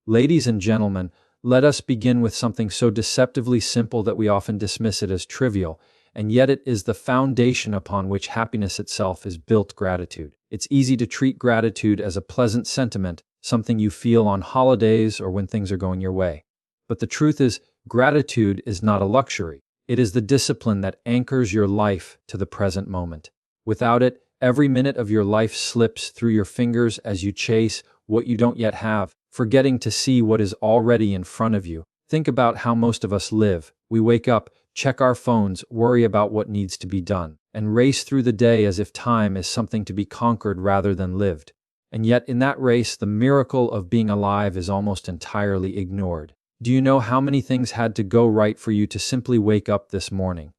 Ladies and gentlemen, let us begin with something so deceptively simple that we often dismiss it as trivial, and yet it is the foundation upon which happiness itself is built: gratitude. It's easy to treat gratitude as a pleasant sentiment, something you feel on holidays or when things are going your way. But the truth is, gratitude is not a luxury. It is the discipline that anchors your life to the present moment. Without it, every minute of your life slips through your fingers as you chase what you don't yet have, forgetting to see what is already in front of you. Think about how most of us live. We wake up, check our phones, worry about what needs to be done, and race through the day as if time is something to be conquered rather than lived. And yet in that race, the miracle of being alive is almost entirely ignored. Do you know how many things had to go right for you to simply wake up this morning?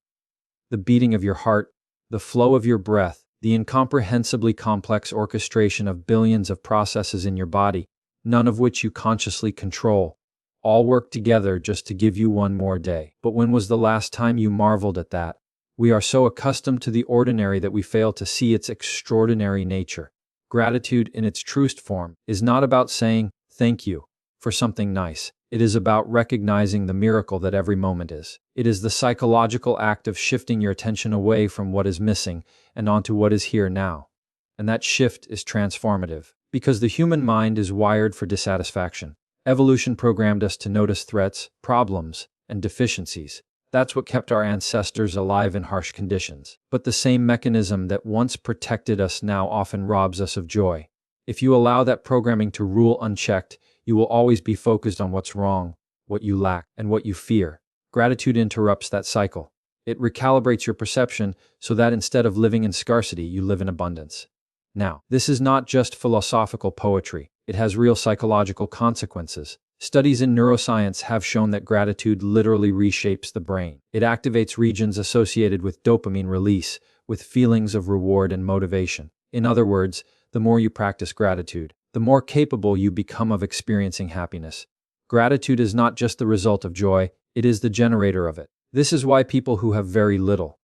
The beating of your heart, the flow of your breath, the incomprehensibly complex orchestration of billions of processes in your body, none of which you consciously control, all work together just to give you one more day. But when was the last time you marveled at that? We are so accustomed to the ordinary that we fail to see its extraordinary nature. Gratitude in its truest form is not about saying thank you for something nice. It is about recognizing the miracle that every moment is. It is the psychological act of shifting your attention away from what is missing and onto what is here now. And that shift is transformative, because the human mind is wired for dissatisfaction. Evolution programmed us to notice threats, problems, and deficiencies. That's what kept our ancestors alive in harsh conditions. But the same mechanism that once protected us now often robs us of joy. If you allow that programming to rule unchecked, you will always be focused on what's wrong, what you lack, and what you fear. Gratitude interrupts that cycle. It recalibrates your perception so that instead of living in scarcity, you live in abundance. Now, this is not just philosophical poetry. It has real psychological consequences. Studies in neuroscience have shown that gratitude literally reshapes the brain. It activates regions associated with dopamine release, with feelings of reward and motivation. In other words, the more you practice gratitude, the more capable you become of experiencing happiness. Gratitude is not just the result of joy, it is the generator of it. This is why people who have very little,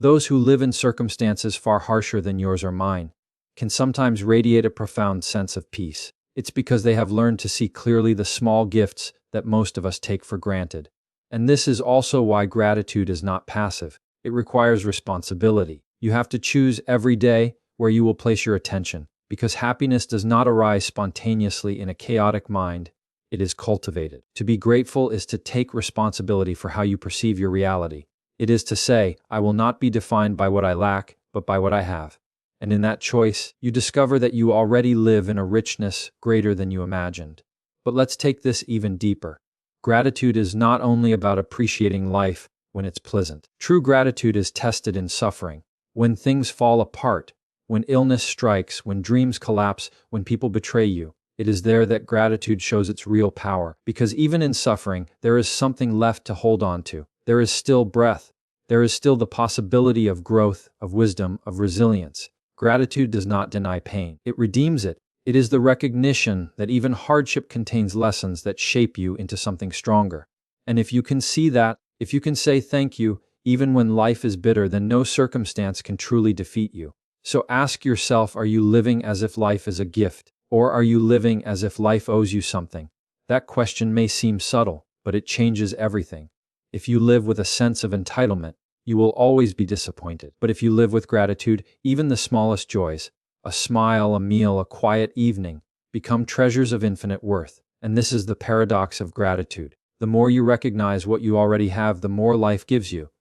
those who live in circumstances far harsher than yours or mine, can sometimes radiate a profound sense of peace. It's because they have learned to see clearly the small gifts that most of us take for granted. And this is also why gratitude is not passive. It requires responsibility. You have to choose every day where you will place your attention, because happiness does not arise spontaneously in a chaotic mind. It is cultivated. To be grateful is to take responsibility for how you perceive your reality. It is to say, I will not be defined by what I lack, but by what I have. And in that choice, you discover that you already live in a richness greater than you imagined. But let's take this even deeper. Gratitude is not only about appreciating life when it's pleasant. True gratitude is tested in suffering. When things fall apart, when illness strikes, when dreams collapse, when people betray you, it is there that gratitude shows its real power. Because even in suffering, there is something left to hold on to. There is still breath. There is still the possibility of growth, of wisdom, of resilience. Gratitude does not deny pain. It redeems it. It is the recognition that even hardship contains lessons that shape you into something stronger. And if you can see that, if you can say thank you, even when life is bitter, then no circumstance can truly defeat you. So ask yourself, are you living as if life is a gift? Or are you living as if life owes you something? That question may seem subtle, but it changes everything. If you live with a sense of entitlement, you will always be disappointed. But if you live with gratitude, even the smallest joys, a smile, a meal, a quiet evening, become treasures of infinite worth. And this is the paradox of gratitude. The more you recognize what you already have, the more life gives you.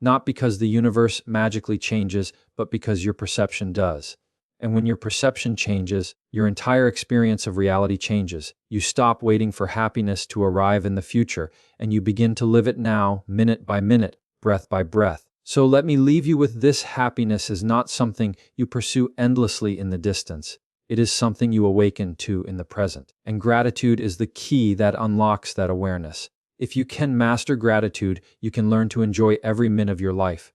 Not because the universe magically changes, but because your perception does. And when your perception changes, your entire experience of reality changes. You stop waiting for happiness to arrive in the future, and you begin to live it now, minute by minute, breath by breath. So let me leave you with this: happiness is not something you pursue endlessly in the distance. It is something you awaken to in the present. And gratitude is the key that unlocks that awareness. If you can master gratitude, you can learn to enjoy every minute of your life.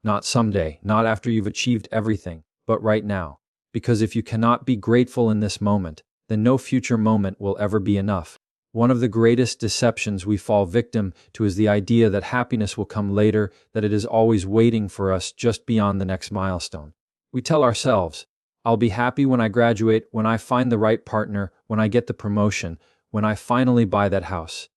Not someday, not after you've achieved everything, but right now. Because if you cannot be grateful in this moment, then no future moment will ever be enough. One of the greatest deceptions we fall victim to is the idea that happiness will come later, that it is always waiting for us just beyond the next milestone. We tell ourselves, I'll be happy when I graduate, when I find the right partner, when I get the promotion, when I finally buy that house.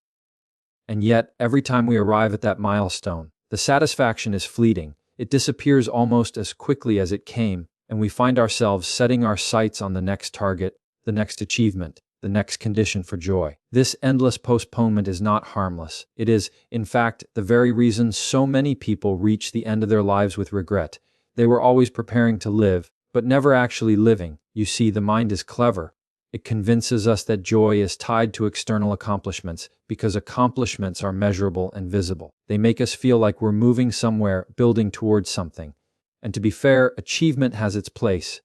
And yet, every time we arrive at that milestone, the satisfaction is fleeting. It disappears almost as quickly as it came, and we find ourselves setting our sights on the next target, the next achievement, the next condition for joy. This endless postponement is not harmless. It is, in fact, the very reason so many people reach the end of their lives with regret. They were always preparing to live, but never actually living. You see, the mind is clever. It convinces us that joy is tied to external accomplishments because accomplishments are measurable and visible. They make us feel like we're moving somewhere, building towards something. And to be fair, achievement has its place.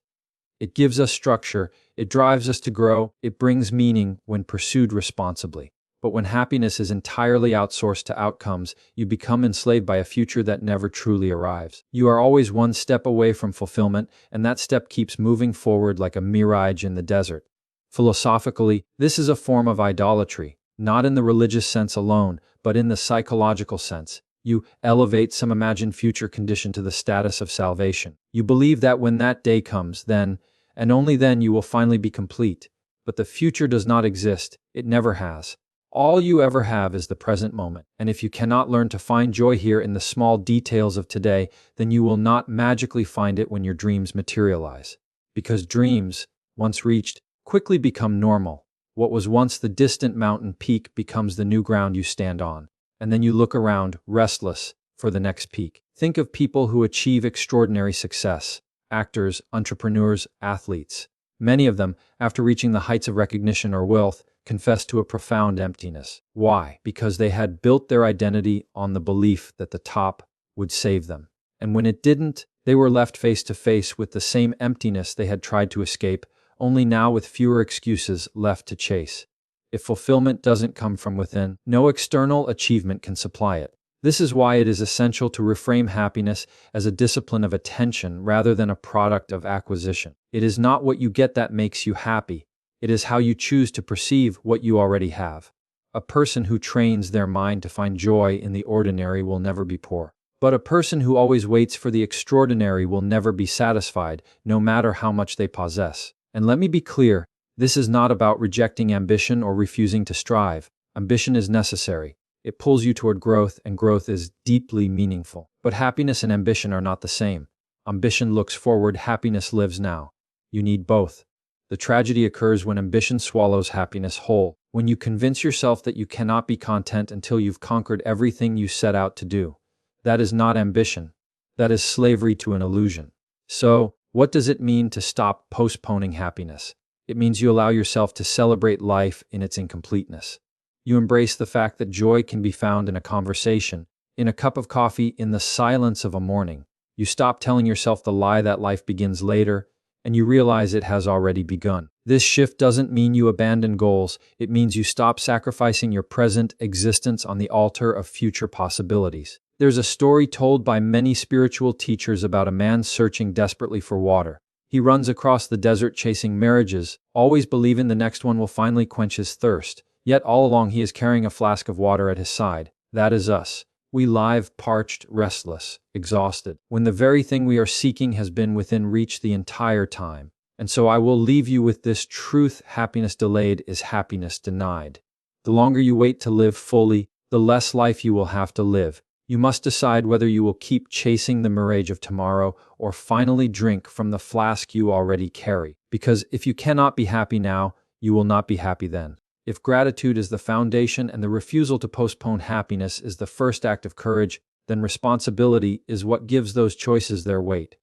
It gives us structure, it drives us to grow, it brings meaning when pursued responsibly. But when happiness is entirely outsourced to outcomes, you become enslaved by a future that never truly arrives. You are always one step away from fulfillment, and that step keeps moving forward like a mirage in the desert. Philosophically, this is a form of idolatry, not in the religious sense alone, but in the psychological sense. You elevate some imagined future condition to the status of salvation. You believe that when that day comes, then, and only then, you will finally be complete. But the future does not exist. It never has. All you ever have is the present moment. And if you cannot learn to find joy here in the small details of today, then you will not magically find it when your dreams materialize. Because dreams, once reached, quickly become normal. What was once the distant mountain peak becomes the new ground you stand on. And then you look around, restless, for the next peak. Think of people who achieve extraordinary success. Actors, entrepreneurs, athletes. Many of them, after reaching the heights of recognition or wealth, confess to a profound emptiness. Why? Because they had built their identity on the belief that the top would save them. And when it didn't, they were left face to face with the same emptiness they had tried to escape, only now with fewer excuses left to chase. If fulfillment doesn't come from within, no external achievement can supply it. This is why it is essential to reframe happiness as a discipline of attention rather than a product of acquisition. It is not what you get that makes you happy. It is how you choose to perceive what you already have. A person who trains their mind to find joy in the ordinary will never be poor. But a person who always waits for the extraordinary will never be satisfied, no matter how much they possess. And let me be clear, this is not about rejecting ambition or refusing to strive. Ambition is necessary. It pulls you toward growth, and growth is deeply meaningful. But happiness and ambition are not the same. Ambition looks forward, happiness lives now. You need both. The tragedy occurs when ambition swallows happiness whole, when you convince yourself that you cannot be content until you've conquered everything you set out to do. That is not ambition. That is slavery to an illusion. So, what does it mean to stop postponing happiness? It means you allow yourself to celebrate life in its incompleteness. You embrace the fact that joy can be found in a conversation, in a cup of coffee, in the silence of a morning. You stop telling yourself the lie that life begins later, and you realize it has already begun. This shift doesn't mean you abandon goals. It means you stop sacrificing your present existence on the altar of future possibilities. There's a story told by many spiritual teachers about a man searching desperately for water. He runs across the desert chasing mirages, always believing the next one will finally quench his thirst. Yet all along he is carrying a flask of water at his side. That is us. We lie parched, restless, exhausted, when the very thing we are seeking has been within reach the entire time. And so I will leave you with this truth: happiness delayed is happiness denied. The longer you wait to live fully, the less life you will have to live. You must decide whether you will keep chasing the mirage of tomorrow or finally drink from the flask you already carry. Because if you cannot be happy now, you will not be happy then. If gratitude is the foundation and the refusal to postpone happiness is the first act of courage, then responsibility is what gives those choices their weight.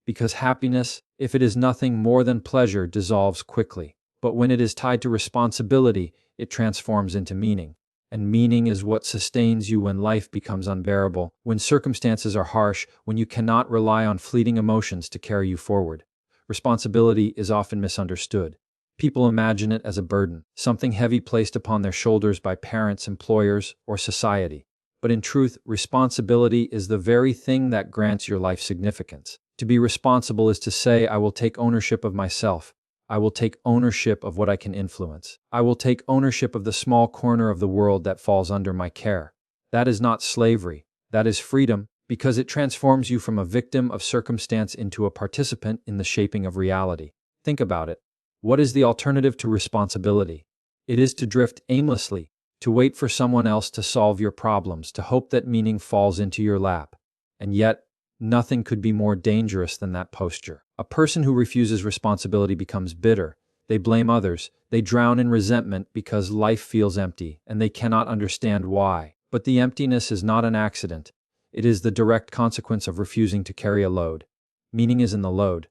Because happiness, if it is nothing more than pleasure, dissolves quickly. But when it is tied to responsibility, it transforms into meaning. And meaning is what sustains you when life becomes unbearable, when circumstances are harsh, when you cannot rely on fleeting emotions to carry you forward. Responsibility is often misunderstood. People imagine it as a burden, something heavy placed upon their shoulders by parents, employers, or society. But in truth, responsibility is the very thing that grants your life significance. To be responsible is to say, I will take ownership of myself. I will take ownership of what I can influence. I will take ownership of the small corner of the world that falls under my care. That is not slavery. That is freedom, because it transforms you from a victim of circumstance into a participant in the shaping of reality. Think about it. What is the alternative to responsibility? It is to drift aimlessly, to wait for someone else to solve your problems, to hope that meaning falls into your lap. And yet, nothing could be more dangerous than that posture. A person who refuses responsibility becomes bitter. They blame others. They drown in resentment because life feels empty, and they cannot understand why. But the emptiness is not an accident. It is the direct consequence of refusing to carry a load. Meaning is in the load.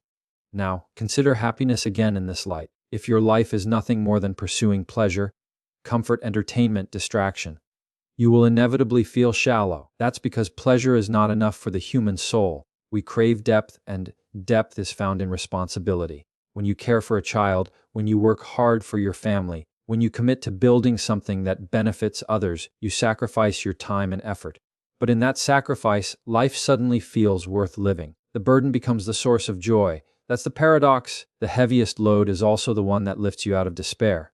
Now, consider happiness again in this light. If your life is nothing more than pursuing pleasure, comfort, entertainment, distraction, you will inevitably feel shallow. That's because pleasure is not enough for the human soul. We crave depth, and depth is found in responsibility. When you care for a child, when you work hard for your family, when you commit to building something that benefits others, you sacrifice your time and effort. But in that sacrifice, life suddenly feels worth living. The burden becomes the source of joy. That's the paradox. The heaviest load is also the one that lifts you out of despair.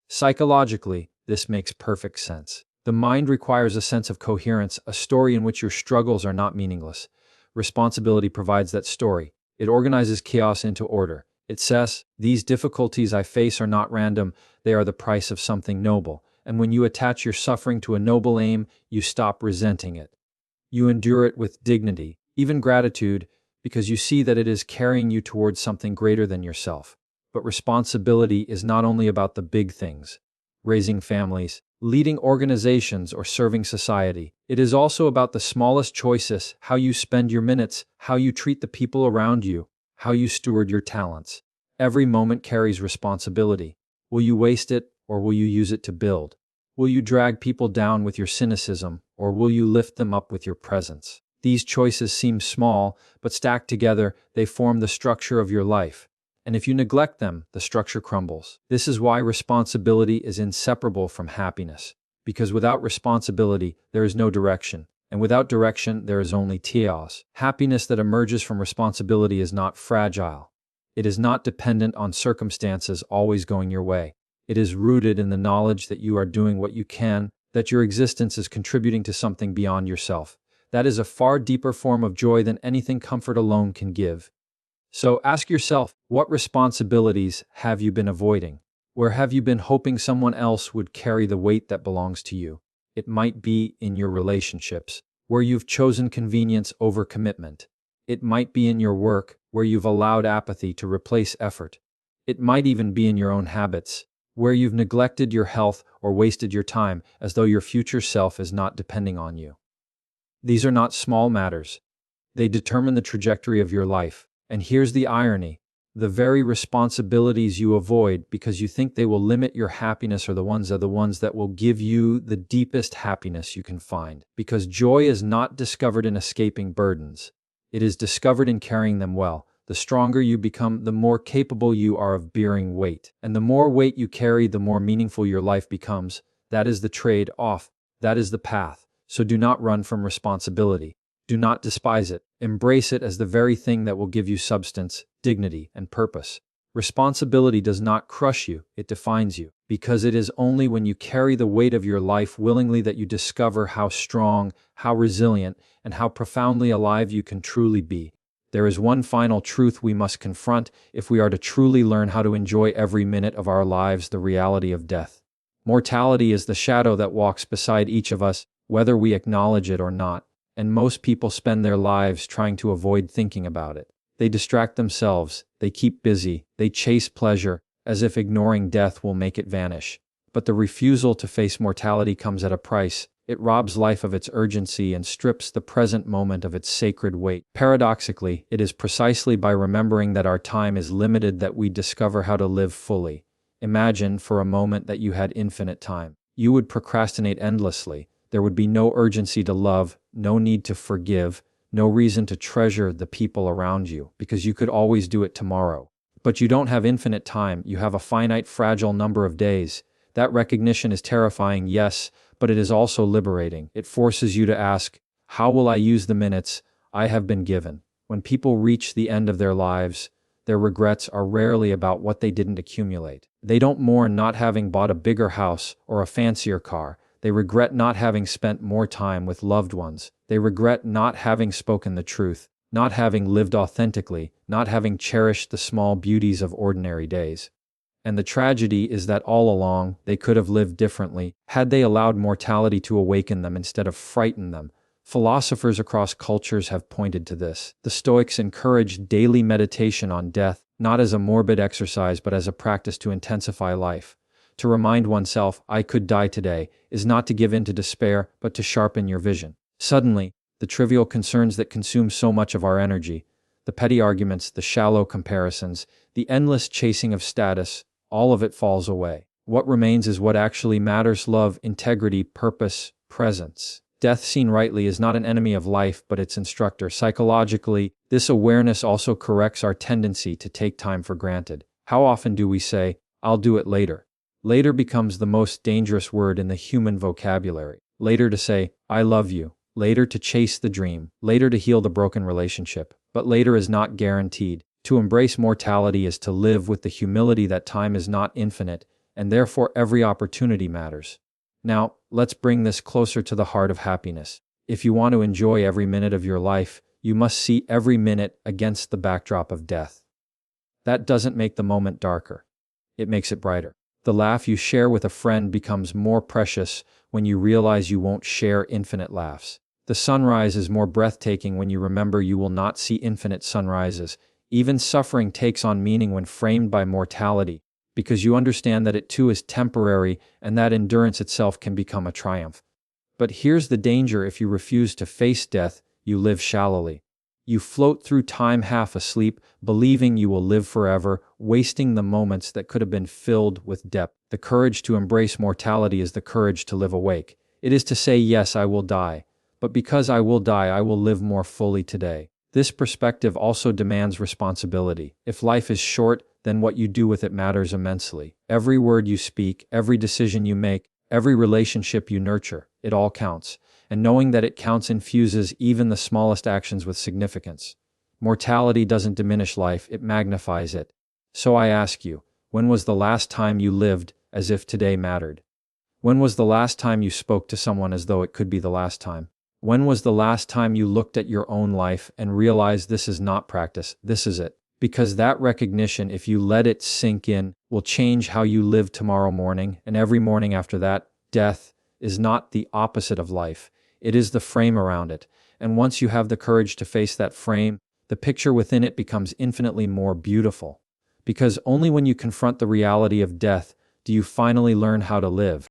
Psychologically, this makes perfect sense. The mind requires a sense of coherence, a story in which your struggles are not meaningless. Responsibility provides that story. It organizes chaos into order. It says, these difficulties I face are not random, they are the price of something noble. And when you attach your suffering to a noble aim, you stop resenting it. You endure it with dignity, even gratitude, because you see that it is carrying you towards something greater than yourself. But responsibility is not only about the big things, raising families, leading organizations, or serving society. It is also about the smallest choices, how you spend your minutes, how you treat the people around you, how you steward your talents. Every moment carries responsibility. Will you waste it, or will you use it to build? Will you drag people down with your cynicism, or will you lift them up with your presence? These choices seem small, but stacked together, they form the structure of your life. And if you neglect them, the structure crumbles. This is why responsibility is inseparable from happiness. Because without responsibility, there is no direction. And without direction, there is only chaos. Happiness that emerges from responsibility is not fragile. It is not dependent on circumstances always going your way. It is rooted in the knowledge that you are doing what you can, that your existence is contributing to something beyond yourself. That is a far deeper form of joy than anything comfort alone can give. So ask yourself, what responsibilities have you been avoiding? Where have you been hoping someone else would carry the weight that belongs to you? It might be in your relationships, where you've chosen convenience over commitment. It might be in your work, where you've allowed apathy to replace effort. It might even be in your own habits, where you've neglected your health or wasted your time as though your future self is not depending on you. These are not small matters. They determine the trajectory of your life. And here's the irony. The very responsibilities you avoid because you think they will limit your happiness are the ones that will give you the deepest happiness you can find. Because joy is not discovered in escaping burdens. It is discovered in carrying them well. The stronger you become, the more capable you are of bearing weight. And the more weight you carry, the more meaningful your life becomes. That is the trade-off. That is the path. So do not run from responsibility. Do not despise it. Embrace it as the very thing that will give you substance, dignity, and purpose. Responsibility does not crush you, it defines you. Because it is only when you carry the weight of your life willingly that you discover how strong, how resilient, and how profoundly alive you can truly be. There is one final truth we must confront if we are to truly learn how to enjoy every minute of our lives, the reality of death. Mortality is the shadow that walks beside each of us, whether we acknowledge it or not. And most people spend their lives trying to avoid thinking about it. They distract themselves, they keep busy, they chase pleasure, as if ignoring death will make it vanish. But the refusal to face mortality comes at a price. It robs life of its urgency and strips the present moment of its sacred weight. Paradoxically, it is precisely by remembering that our time is limited that we discover how to live fully. Imagine for a moment that you had infinite time. You would procrastinate endlessly. There would be no urgency to love, no need to forgive, no reason to treasure the people around you, because you could always do it tomorrow. But you don't have infinite time, you have a finite, fragile number of days. That recognition is terrifying, yes, but it is also liberating. It forces you to ask, how will I use the minutes I have been given? When people reach the end of their lives, their regrets are rarely about what they didn't accumulate. They don't mourn not having bought a bigger house or a fancier car. They regret not having spent more time with loved ones. They regret not having spoken the truth, not having lived authentically, not having cherished the small beauties of ordinary days. And the tragedy is that all along, they could have lived differently had they allowed mortality to awaken them instead of frighten them. Philosophers across cultures have pointed to this. The Stoics encouraged daily meditation on death, not as a morbid exercise but as a practice to intensify life. To remind oneself, I could die today, is not to give in to despair, but to sharpen your vision. Suddenly, the trivial concerns that consume so much of our energy, the petty arguments, the shallow comparisons, the endless chasing of status, all of it falls away. What remains is what actually matters: love, integrity, purpose, presence. Death, seen rightly, is not an enemy of life, but its instructor. Psychologically, this awareness also corrects our tendency to take time for granted. How often do we say, I'll do it later? Later becomes the most dangerous word in the human vocabulary. Later to say, I love you. Later to chase the dream. Later to heal the broken relationship. But later is not guaranteed. To embrace mortality is to live with the humility that time is not infinite, and therefore every opportunity matters. Now, let's bring this closer to the heart of happiness. If you want to enjoy every minute of your life, you must see every minute against the backdrop of death. That doesn't make the moment darker. It makes it brighter. The laugh you share with a friend becomes more precious when you realize you won't share infinite laughs. The sunrise is more breathtaking when you remember you will not see infinite sunrises. Even suffering takes on meaning when framed by mortality, because you understand that it too is temporary and that endurance itself can become a triumph. But here's the danger: if you refuse to face death, you live shallowly. You float through time half asleep, believing you will live forever, wasting the moments that could have been filled with depth. The courage to embrace mortality is the courage to live awake. It is to say, yes, I will die, but because I will die, I will live more fully today. This perspective also demands responsibility. If life is short, then what you do with it matters immensely. Every word you speak, every decision you make, every relationship you nurture, it all counts. And knowing that it counts infuses even the smallest actions with significance. Mortality doesn't diminish life, it magnifies it. So I ask you, when was the last time you lived as if today mattered? When was the last time you spoke to someone as though it could be the last time? When was the last time you looked at your own life and realized this is not practice, this is it? Because that recognition, if you let it sink in, will change how you live tomorrow morning and every morning after that. Death is not the opposite of life. It is the frame around it. And once you have the courage to face that frame, the picture within it becomes infinitely more beautiful. Because only when you confront the reality of death do you finally learn how to live.